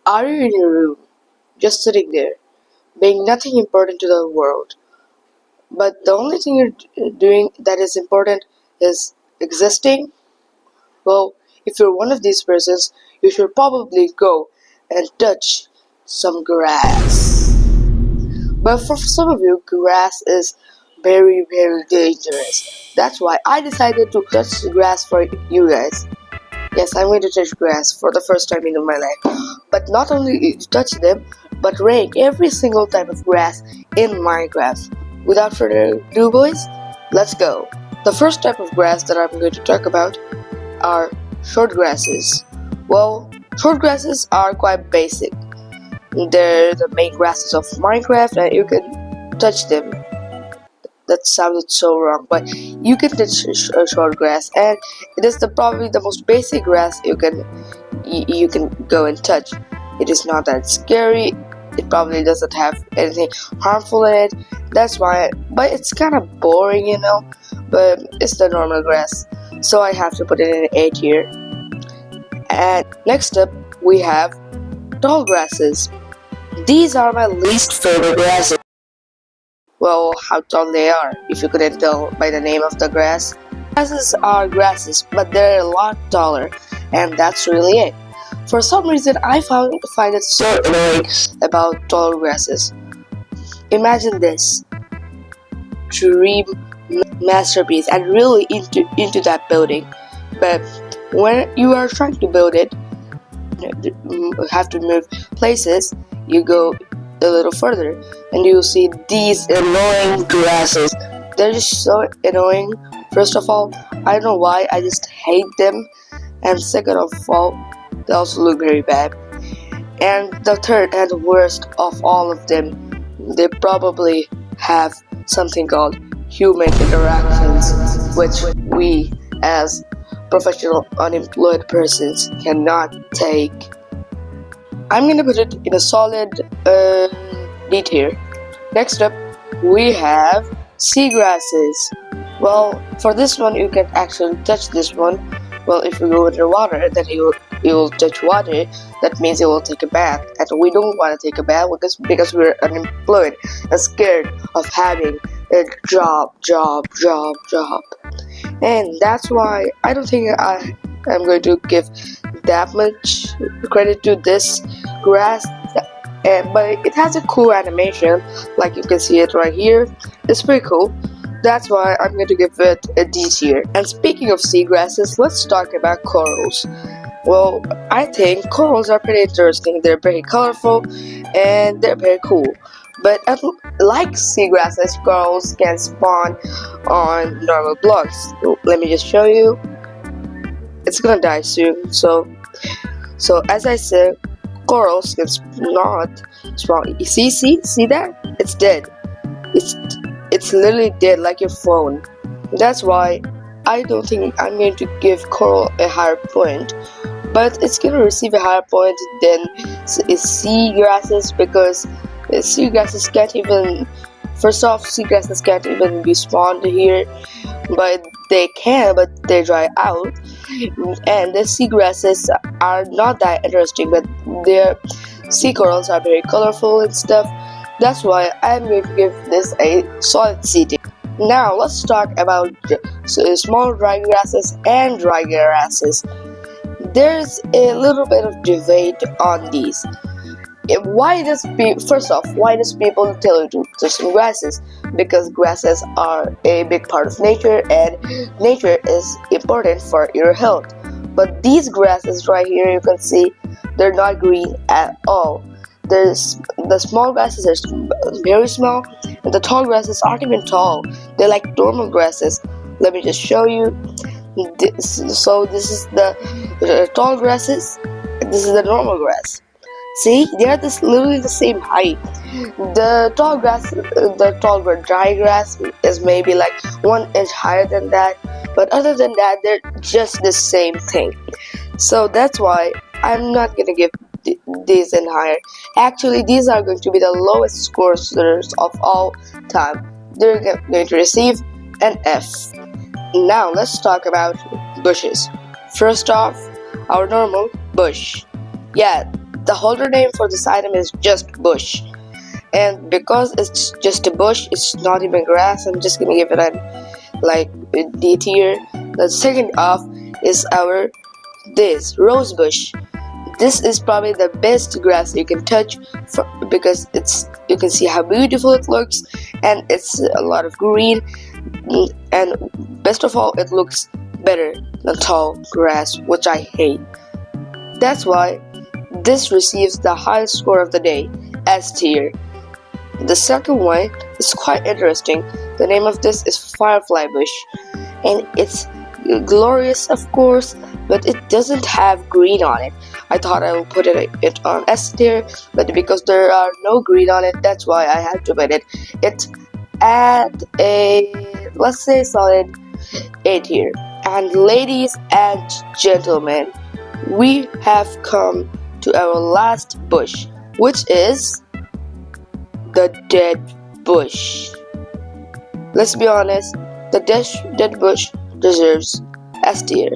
Are you in your room, just sitting there, being nothing important to the world, but the only thing you're doing that is important is existing? Well, if you're one of these persons, you should probably go and touch some grass. But for some of you, grass is very, very dangerous. That's why I decided to touch the grass for you guys. Yes, I'm going to touch grass for the first time in my life. But not only touch them, but rank every single type of grass in Minecraft. Without further ado, boys, let's go. The first type of grass that I'm going to talk about are short grasses. Well, short grasses are quite basic. They're the main grasses of Minecraft and you can touch them. That sounded so wrong, but you can touch short grass, and it is probably the most basic grass you can go and touch. It is not that scary. It probably doesn't have anything harmful in it. That's why, but it's kind of boring, you know. But it's the normal grass, so I have to put it in A tier. And next up, we have tall grasses. These are my least favorite grasses. Well, how tall they are, if you couldn't tell by the name of the grass. Grasses are grasses, but they're a lot taller, and that's really it. For some reason, I find it so annoying about tall grasses. Imagine this dream masterpiece and really into that building, but when you are trying to build it, you have to move places. You go a little further and you'll see these annoying grasses. They're just so annoying. First of all, I don't know why, I just hate them, and second of all, they also look very bad. And the third and worst of all of them, they probably have something called human interactions, which we as professional unemployed persons cannot take. I'm gonna put it in a solid D tier. Next up, we have seagrasses. Well, for this one, you can actually touch this one. Well, if you go underwater, then you will touch water. That means you will take a bath, and we don't want to take a bath because we're unemployed and scared of having a job. And that's why I don't think I am going to give that much credit to this grass, but it has a cool animation, like you can see it right here. It's pretty cool. That's why I'm going to give it a D tier. And speaking of seagrasses, let's talk about corals. Well, I think corals are pretty interesting. They're very colorful and they're very cool. But like seagrasses, corals can spawn on normal blocks. Let me just show you. It's gonna die soon. So as I said, corals can not spawn. See that? It's dead. It's literally dead, like your phone. That's why I don't think I'm going to give coral a higher point, but it's gonna receive a higher point than seagrasses, because seagrasses can't even. First off, seagrasses can't even be spawned here, but they can, but they dry out. And the seagrasses are not that interesting, but their sea corals are very colorful and stuff. That's why I'm going to give this a solid C tier. Now let's talk about small dry grasses and dry grasses. There's a little bit of debate on these. First off, why does people tell you to touch some grasses? Because grasses are a big part of nature, and nature is important for your health. But these grasses right here, you can see, they're not green at all. The small grasses are very small, and the tall grasses aren't even tall. They're like normal grasses. Let me just show you. This is the tall grasses. This is the normal grass. See, they are literally the same height. The tall dry grass is maybe like 1 inch higher than that, but other than that, they're just the same thing. So that's why I'm not gonna give these in higher. Actually, these are going to be the lowest scores of all time. They're going to receive an F. Now let's talk about bushes. First off, our normal bush. Yeah, The holder name for this item is just bush. And because it's just a bush, it's not even grass, I'm just gonna give it a D tier. The second off is this rose bush. This is probably the best grass you can touch because you can see how beautiful it looks, and it's a lot of green, and best of all, it looks better than tall grass, which I hate. That's why this receives the highest score of the day, S tier. The second one is quite interesting. The name of this is Firefly Bush, and it's glorious, of course, but it doesn't have green on it. I thought I would put it on S tier, but because there are no green on it, that's why I had to put it at a, let's say, solid A tier. And ladies and gentlemen, we have come to our last bush, which is the dead bush. Let's be honest, the dead bush deserves S tier.